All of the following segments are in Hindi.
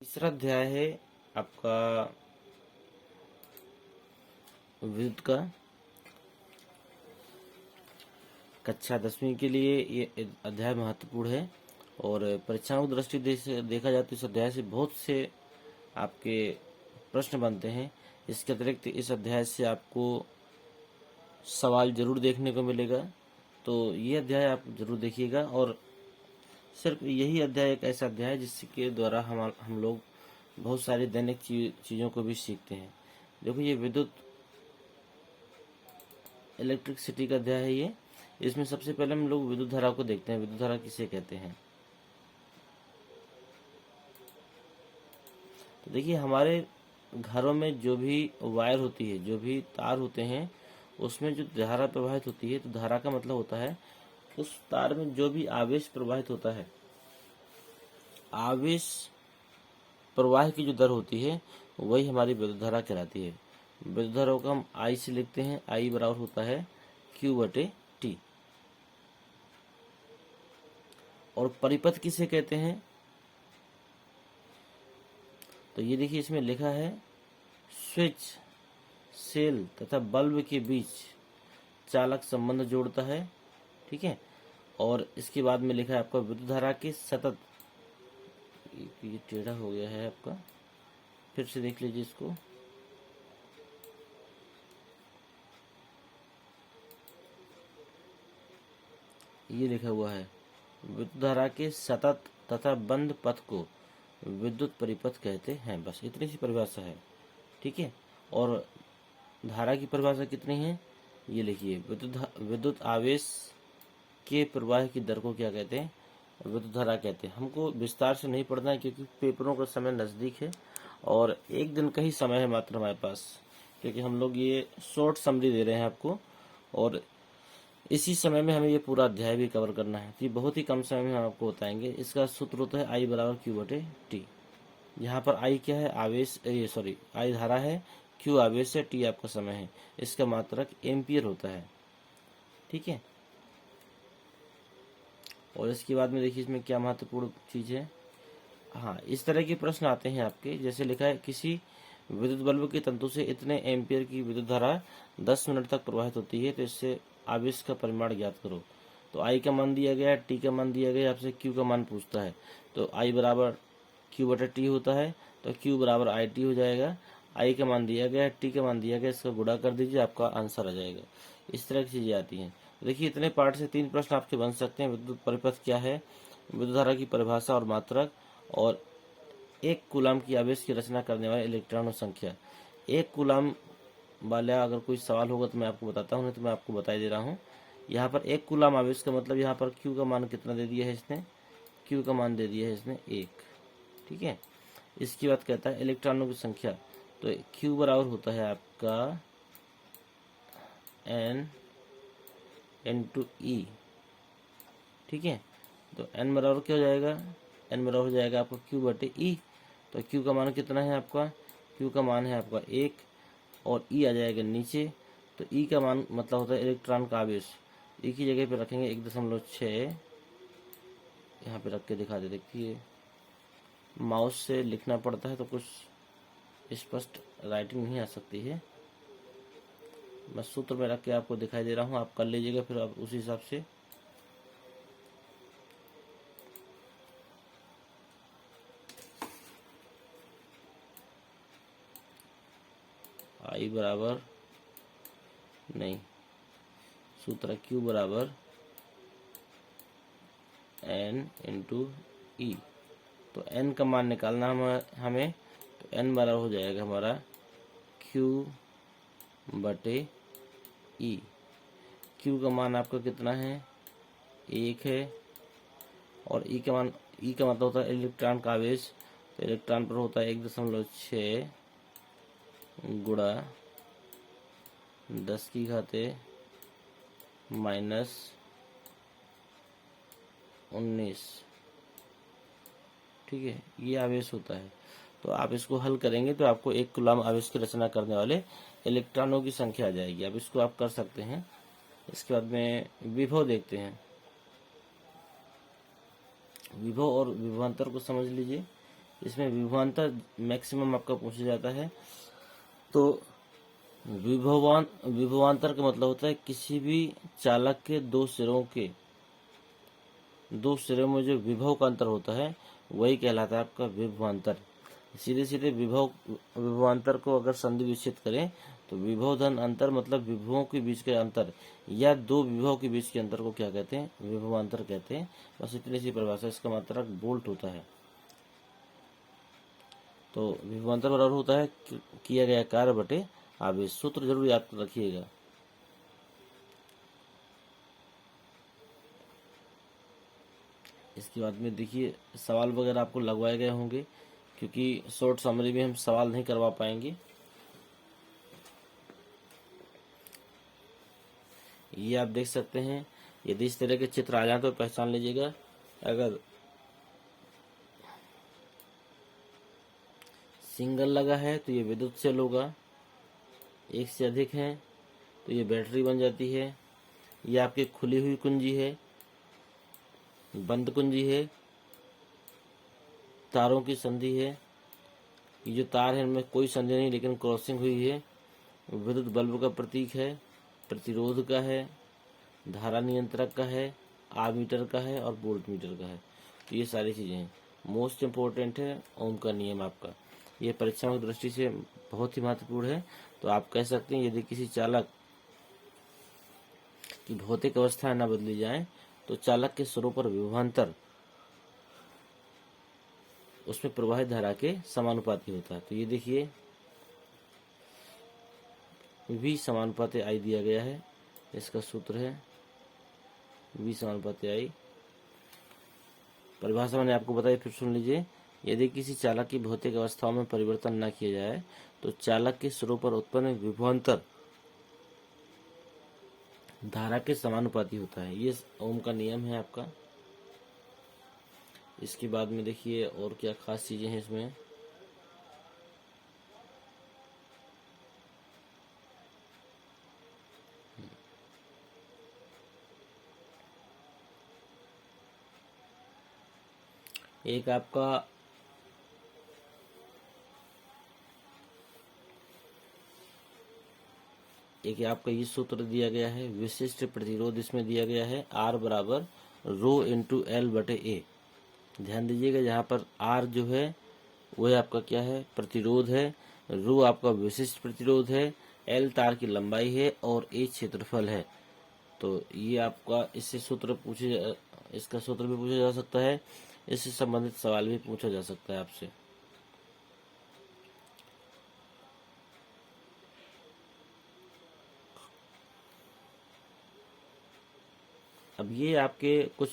तीसरा अध्याय है आपका विद्युत का। कक्षा 10वीं के लिए ये अध्याय महत्वपूर्ण है और परीक्षाओं की दृष्टि से देखा जाए तो इस अध्याय से बहुत से आपके प्रश्न बनते हैं। इसके अतिरिक्त इस अध्याय से आपको सवाल जरूर देखने को मिलेगा, तो ये अध्याय आप जरूर देखिएगा। और सिर्फ यही अध्याय एक ऐसा अध्याय है जिसके द्वारा हम लोग बहुत सारी दैनिक चीज़ों को भी सीखते हैं। देखो, ये विद्युत इलेक्ट्रिसिटी का अध्याय है ये। इसमें सबसे पहले हम लोग विद्युत धारा को देखते हैं। विद्युत धारा किसे कहते हैं? तो देखिए, हमारे घरों में जो भी वायर होती है, जो भी तार होते हैं, उसमें जो धारा प्रवाहित होती है, तो धारा का मतलब होता है उस तार में जो भी आवेश प्रवाहित होता है, आवेश प्रवाह की जो दर होती है वही हमारी विद्युत धारा कहलाती है। विद्युत धारा को हम आई से लिखते हैं। आई बराबर होता है Q/T। और परिपथ किसे कहते हैं? तो ये देखिए, इसमें लिखा है स्विच, सेल तथा बल्ब के बीच चालक संबंध जोड़ता है। ठीक है। और इसके बाद में लिखा है आपका विद्युत धारा के सतत, ये टेढ़ा हो गया है आपका, फिर से देख लीजिए इसको। ये लिखा हुआ है विद्युत धारा के सतत तथा बंद पथ को विद्युत परिपथ कहते हैं। बस इतनी सी परिभाषा है। ठीक है। और धारा की परिभाषा कितनी है ये लिखिए। विद्युत आवेश के प्रवाह की दर को क्या कहते हैं? विद्युत धारा कहते हैं। हमको विस्तार से नहीं पढ़ना है क्योंकि पेपरों का समय नज़दीक है और एक दिन का ही समय है मात्र हमारे पास, क्योंकि हम लोग ये शॉर्ट समरी दे रहे हैं आपको और इसी समय में हमें ये पूरा अध्याय भी कवर करना है। तो ये बहुत ही कम समय में हम आपको बताएंगे। इसका सूत्र होता है आई बराबर Q/T। यहाँ पर आई क्या है? आवेश, आई धारा है, Q आवेश है, T आपका समय है। इसका मात्रक एम्पियर होता है। ठीक है। और इसके बाद में देखिए इसमें क्या महत्वपूर्ण चीज़ है। हाँ, इस तरह के प्रश्न आते हैं आपके, जैसे लिखा है किसी विद्युत बल्ब के तंतु से इतने एम्पियर की विद्युत धारा 10 मिनट तक प्रवाहित होती है, तो इससे आवेश का परिमाण ज्ञात करो। तो आई का मान दिया गया है, टी का मान दिया गया है, आपसे क्यू का मान पूछता है। तो आई बराबर Q/T होता है, तो क्यू बराबर IT हो जाएगा। आई का मान दिया गया है, टी का मान दिया गया, इसका गुणा कर दीजिए, आपका आंसर आ जाएगा। इस तरह की चीज़ें आती हैं। देखिए, इतने पार्ट से 3 प्रश्न आपके बन सकते हैं। विद्युत परिपथ क्या है, विद्युत धारा की परिभाषा और मात्रक, और एक कूलाम की आवेश की रचना करने वाले इलेक्ट्रॉनों संख्या। एक कूलाम वाला अगर कोई सवाल होगा तो मैं आपको बताता हूँ, नहीं तो मैं आपको बता दे रहा हूँ। यहाँ पर एक कूलाम आवेश का मतलब यहाँ पर क्यू का मान कितना दे दिया है इसने? क्यू का मान दे दिया है इसने 1। ठीक है। इसकी बात कहता है इलेक्ट्रॉनों की संख्या, तो क्यू बराबर होता है आपका N/E। ठीक है। तो N बराबर क्या हो जाएगा? N बराबर हो जाएगा आपका Q/E। तो Q का मान कितना है आपका? Q का मान है आपका 1 और E आ जाएगा नीचे। तो E का मान मतलब होता है इलेक्ट्रॉन का आवेश। E की जगह पे रखेंगे 1.6, यहाँ पे रख के दिखा दे। देखिए, माउस से लिखना पड़ता है तो कुछ स्पष्ट राइटिंग नहीं आ सकती है। मैं सूत्र में रख के आपको दिखाई दे रहा हूँ, आप कर लीजिएगा फिर आप उसी हिसाब से। आई बराबर नहीं, सूत्र Q बराबर N/E। तो N का मान निकालना हमें, तो N बराबर हो जाएगा हमारा Q/E। Q का मान आपका कितना है? 1 है। और E का मान, E का मतलब होता है इलेक्ट्रॉन का आवेश, तो इलेक्ट्रॉन पर होता है 1.6 गुणा 10⁻⁻⁹। ठीक है, ये आवेश होता है। तो आप इसको हल करेंगे तो आपको एक कूलाम आवेश की रचना करने वाले इलेक्ट्रॉनों की संख्या आ जाएगी। अब इसको आप कर सकते हैं। इसके बाद में विभव देखते हैं। विभव और विभवांतर को समझ लीजिए। इसमें विभवांतर मैक्सिमम आपका पूछा जाता है। तो विभवांतर का मतलब होता है किसी भी चालक के दो सिरों में जो विभव का अंतर होता है वही कहलाता है आपका विभवांतर। सीधे सीधे विभवांतर को अगर संधि विच्छेद करें तो विभव धन अंतर मतलब विभवों के बीच के अंतर या दो विभव के बीच के अंतर को क्या कहते हैं? विभवांतर कहते हैं। बस इतनी सी परिभाषा, इसका मात्रक वोल्ट होता है। तो विभवांतर बराबर होता है किया गया कार्य बटे आवेश। सूत्र जरूर याद रखिएगा। इसके बाद में देखिए सवाल वगैरह आपको लगवाए गए होंगे, क्योंकि शॉर्ट समरी में हम सवाल नहीं करवा पाएंगे। ये आप देख सकते हैं। यदि इस तरह के चित्र आ जाए तो पहचान लीजिएगा। अगर सिंगल लगा है तो ये विद्युत सेल होगा, एक से अधिक है तो ये बैटरी बन जाती है। ये आपकी खुली हुई कुंजी है, बंद कुंजी है, तारों की संधि है। ये जो तार है इनमें कोई संधि नहीं लेकिन क्रॉसिंग हुई है। विद्युत बल्ब का प्रतीक है, प्रतिरोध का है, धारा नियंत्रक का है, आमीटर का है और वोल्ट मीटर का है। तो ये सारी चीजें हैं। मोस्ट इम्पोर्टेंट है ओम का नियम आपका। ये परीक्षा की दृष्टि से बहुत ही महत्वपूर्ण है। तो आप कह सकते हैं यदि किसी चालक की भौतिक अवस्था न बदली जाए तो चालक के सिरों पर विभवांतर उसमें प्रवाहित धारा के समानुपाती होता है। तो ये देखिए V समानुपाती I दिया गया है, इसका सूत्र है V समानुपाती I। परिभाषा मैंने आपको बताई, फिर सुन लीजिए। यदि किसी चालक की भौतिक अवस्थाओं में परिवर्तन न किया जाए तो चालक के सिरों पर उत्पन्न विभवांतर धारा के समानुपाती होता है। ये ओम का नियम है आपका। इसके बाद में देखिए और क्या खास चीजें हैं इसमें। एक आपका ये सूत्र दिया गया है, विशिष्ट प्रतिरोध इसमें दिया गया है R बराबर रो इंटू एल बटे ए। ध्यान दीजिएगा, जहाँ पर R जो है वह आपका क्या है? प्रतिरोध है। रो आपका विशिष्ट प्रतिरोध है, एल तार की लंबाई है और ए क्षेत्रफल है। तो ये आपका इसका सूत्र भी पूछा जा सकता है। इससे संबंधित सवाल भी पूछा जा सकता है आपसे। अब ये आपके कुछ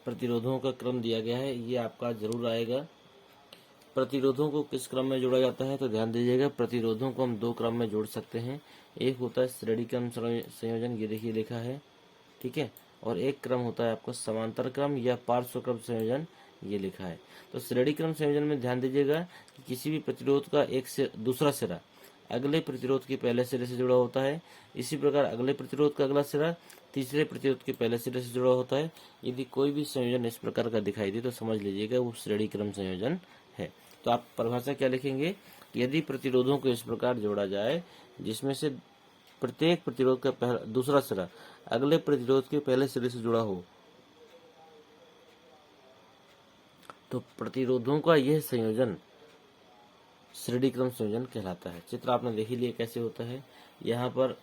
प्रतिरोधों का क्रम दिया गया है, ये आपका जरूर आएगा। प्रतिरोधों को किस क्रम में जोड़ा जाता है? तो ध्यान दीजिएगा, प्रतिरोधों को हम दो क्रम में जोड़ सकते हैं। एक होता है श्रेणी क्रम संयोजन, ये देखिए लिखा है, ठीक है। और एक क्रम होता है आपका समांतर क्रम या पार्श्व क्रम संयोजन, ये लिखा है। तो श्रेणी क्रम संयोजन में ध्यान दीजिएगा कि किसी भी प्रतिरोध का एक से दूसरा सिरा अगले प्रतिरोध के पहले सिरे से जुड़ा होता है। इसी प्रकार अगले प्रतिरोध का अगला सिरा तीसरे प्रतिरोध के पहले सिरे से जुड़ा होता है। यदि कोई भी संयोजन इस प्रकार का दिखाई दे तो समझ लीजिएगा वो श्रेणी क्रम संयोजन है। तो आप परिभाषा क्या लिखेंगे? यदि प्रतिरोधों को इस प्रकार जोड़ा जाए जिसमें से प्रत्येक प्रतिरोध का दूसरा सिरा अगले प्रतिरोध के पहले सिरे से जुड़ा हो तो प्रतिरोधों का यह संयोजन श्रेणी क्रम संयोजन कहलाता है। चित्र आपने देख ही लिया कैसे होता है। यहाँ पर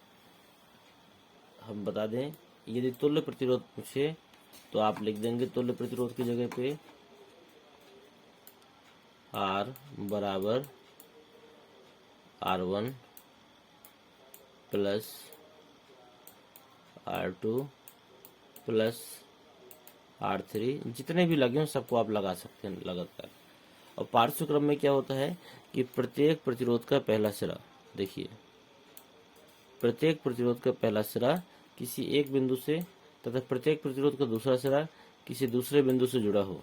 हम बता दें, यदि तुल्य प्रतिरोध पूछे तो आप लिख देंगे तुल्य प्रतिरोध की जगह पे R बराबर R1 plus R2 plus R3, जितने भी लगे हो सबको आप लगा सकते हैं लगातार। और पार्श्व क्रम में क्या होता है कि प्रत्येक प्रतिरोध का पहला सिरा, देखिए प्रत्येक प्रतिरोध का पहला सिरा किसी एक बिंदु से तथा प्रत्येक प्रतिरोध का दूसरा सिरा किसी दूसरे बिंदु से जुड़ा हो।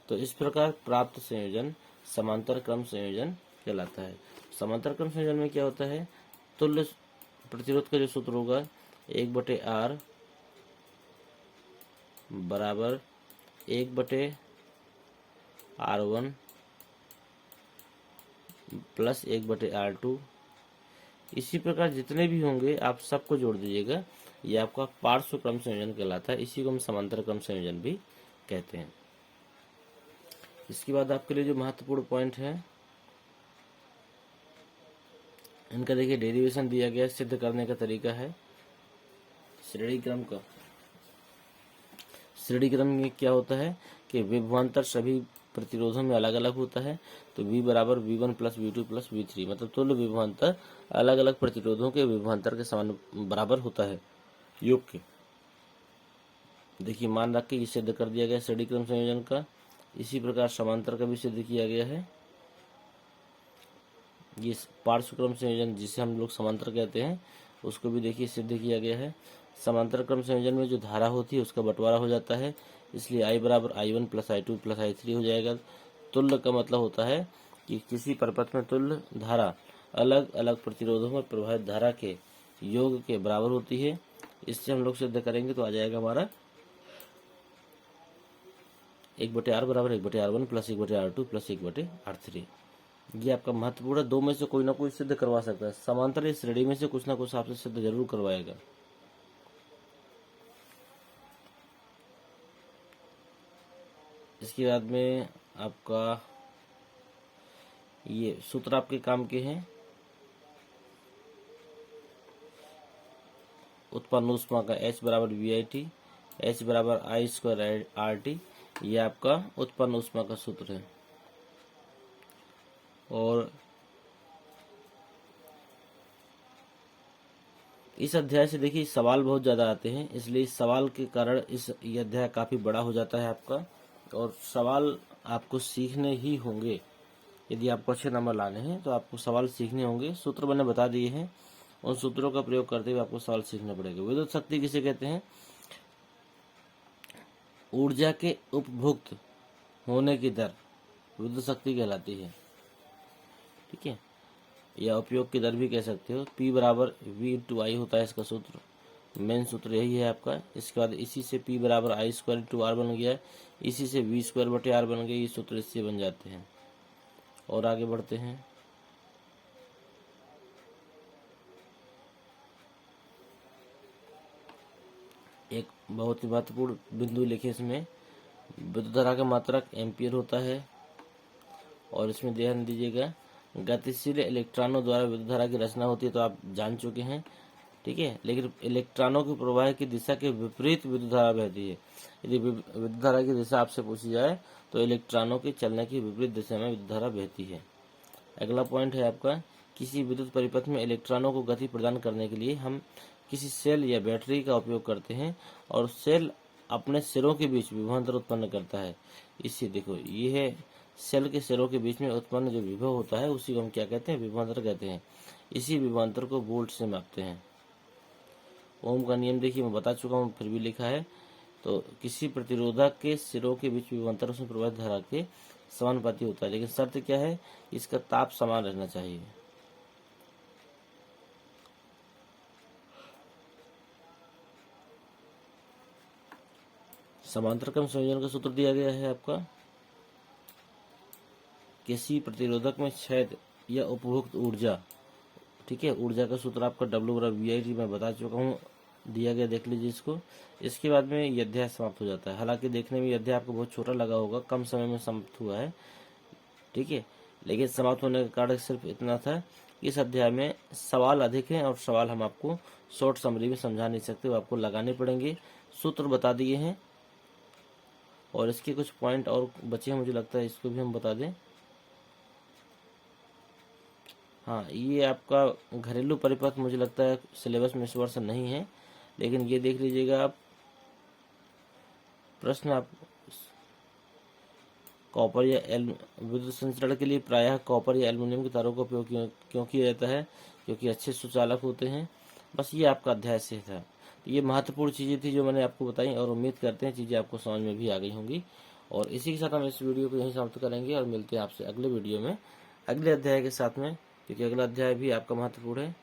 तो इस प्रकार प्राप्त संयोजन समांतर क्रम संयोजन कहलाता है। समांतर क्रम संयोजन में क्या होता है? तुल्य प्रतिरोध का जो सूत्र होगा 1/R बराबर 1/R1 प्लस 1/R2। इसी प्रकार जितने भी होंगे आप सबको जोड़ दीजिएगा, ये आपका पार्श्व क्रम संयोजन कहलाता है। इसी को हम समांतर क्रम संयोजन भी कहते हैं। इसके बाद आपके लिए जो महत्वपूर्ण पॉइंट है इनका देखिए, डेरिवेशन दिया गया, सिद्ध करने का तरीका है श्रेणी क्रम का। श्रेणी क्रम में क्या होता है कि विभवांतर सभी प्रतिरोधों में अलग अलग होता है। तो V बराबर V1 plus V2 plus V3, मतलब तुल्य विभवांतर अलग अलग प्रतिरोधों के विभवांतर के समान बराबर होता है, योग के। देखिए मान रख के ये सिद्ध कर दिया गया श्रेणी क्रम संयोजन का। इसी प्रकार समांतर का भी सिद्ध किया गया है। ये पार्श्व क्रम संयोजन जिसे हम लोग समांतर कहते हैं उसको भी देखिए सिद्ध किया गया है। समांतर क्रम संयोजन में जो धारा होती है उसका बंटवारा हो जाता है, इसलिए I बराबर I1 plus I2 plus I3 हो जाएगा। तुल्य का मतलब होता है कि किसी परपथ में तुल्य धारा अलग अलग प्रतिरोधों में प्रवाहित धारा के योग के बराबर होती है। इससे हम लोग सिद्ध करेंगे तो आ जाएगा हमारा 1/R बराबर 1/R1 plus 1/R2 plus 1/R3। ये आपका महत्वपूर्ण, दो में से कोई ना कोई सिद्ध करवा सकता है। समांतर या श्रेणी में से कुछ ना कुछ आपसे सिद्ध जरूर करवाएगा। इसके बाद में आपका ये सूत्र आपके काम के हैं। उत्पन्न ऊष्मा का H बराबर VIT, H बराबर I² RT, ये आपका उत्पन्न ऊष्मा का सूत्र है। और इस अध्याय से देखिए सवाल बहुत ज़्यादा आते हैं, इसलिए इस सवाल के कारण ये अध्याय काफ़ी बड़ा हो जाता है आपका। और सवाल आपको सीखने ही होंगे, यदि आपको अच्छे नंबर लाने हैं तो आपको सवाल सीखने होंगे। सूत्र मैंने बता दिए हैं, उन सूत्रों का प्रयोग करते हुए आपको सवाल सीखना पड़ेगा। विद्युत शक्ति किसे कहते हैं? ऊर्जा के उपभुक्त होने की दर विद्युत शक्ति कहलाती है, ठीक है, या उपयोग की दर भी कह सकते हो। P बराबर V/I होता है इसका सूत्र, मेन सूत्र यही है आपका। इसके बाद इसी से P बराबर I² R बन गया, इसी से V² R बन गया, ये सूत्र इससे बन जाते हैं। और आगे बढ़ते हैं। एक बहुत ही महत्वपूर्ण बिंदु लिखे इसमें, विद्युत धारा का मात्रक एम्पियर होता है। और इसमें ध्यान दीजिएगा, गतिशील इलेक्ट्रॉनों द्वारा विद्युत धारा की रचना होती है, तो आप जान चुके हैं, ठीक है। लेकिन इलेक्ट्रॉनों के प्रवाह की दिशा के विपरीत विद्युत धारा बहती है। यदि विद्युत धारा की दिशा आपसे पूछी जाए तो इलेक्ट्रॉनों के चलने की विपरीत दिशा में विद्युत धारा बहती है। अगला पॉइंट है आपका, किसी विद्युत परिपथ में इलेक्ट्रॉनों को गति प्रदान करने के लिए हम किसी सेल या बैटरी का उपयोग करते हैं, और सेल अपने सिरों के बीच विभवांतर उत्पन्न करता है। इससे देखो, ये है सेल के सिरों के बीच में उत्पन्न जो विभव होता है उसी को हम क्या कहते हैं? विभवांतर कहते हैं। इसी विभवांतर को वोल्ट से मापते हैं। ओम का नियम देखिए मैं बता चुका हूँ, फिर भी लिखा है। तो किसी प्रतिरोधक के सिरों के बीच विभवांतर उसमें प्रवाहित धारा के समानुपाती होता है, लेकिन शर्त क्या है? इसका ताप समान रहना चाहिए। समांतर क्रम संयोजन का सूत्र दिया गया है आपका, किसी प्रतिरोधक में छेद या उपभोक्त ऊर्जा, ठीक है, ऊर्जा का सूत्र आपका W बराबर VIT मैं बता चुका हूँ, दिया गया, देख लीजिए इसको। इसके बाद में यह अध्याय समाप्त हो जाता है। हालांकि देखने में यह अध्याय आपको बहुत छोटा लगा होगा, कम समय में समाप्त हुआ है, ठीक है, लेकिन समाप्त होने का कारण सिर्फ इतना था, इस अध्याय में सवाल अधिक हैं और सवाल हम आपको शॉर्ट समरी में समझा नहीं सकते, वो आपको लगाने पड़ेंगे। सूत्र बता दिए हैं और इसके कुछ पॉइंट और बचे हैं, मुझे लगता है इसको भी हम बता दें। हाँ, ये आपका घरेलू परिपथ मुझे लगता है सिलेबस में इस वर्ष नहीं है, लेकिन ये देख लीजिएगा आप, प्रश्न आप कॉपर या विद्युत संचरण के लिए प्रायः कॉपर या एल्युमिनियम की तारों का उपयोग क्यों किया जाता है? क्योंकि अच्छे सुचालक होते हैं। बस ये आपका अध्याय से था। तो ये महत्वपूर्ण चीज़ें थी जो मैंने आपको बताई, और उम्मीद करते हैं चीज़ें आपको समझ में भी आ गई होंगी। और इसी के साथ हम इस वीडियो को यहीं समाप्त करेंगे और मिलते हैं आपसे अगले वीडियो में अगले अध्याय के साथ में, क्योंकि अगला अध्याय भी आपका महत्वपूर्ण है।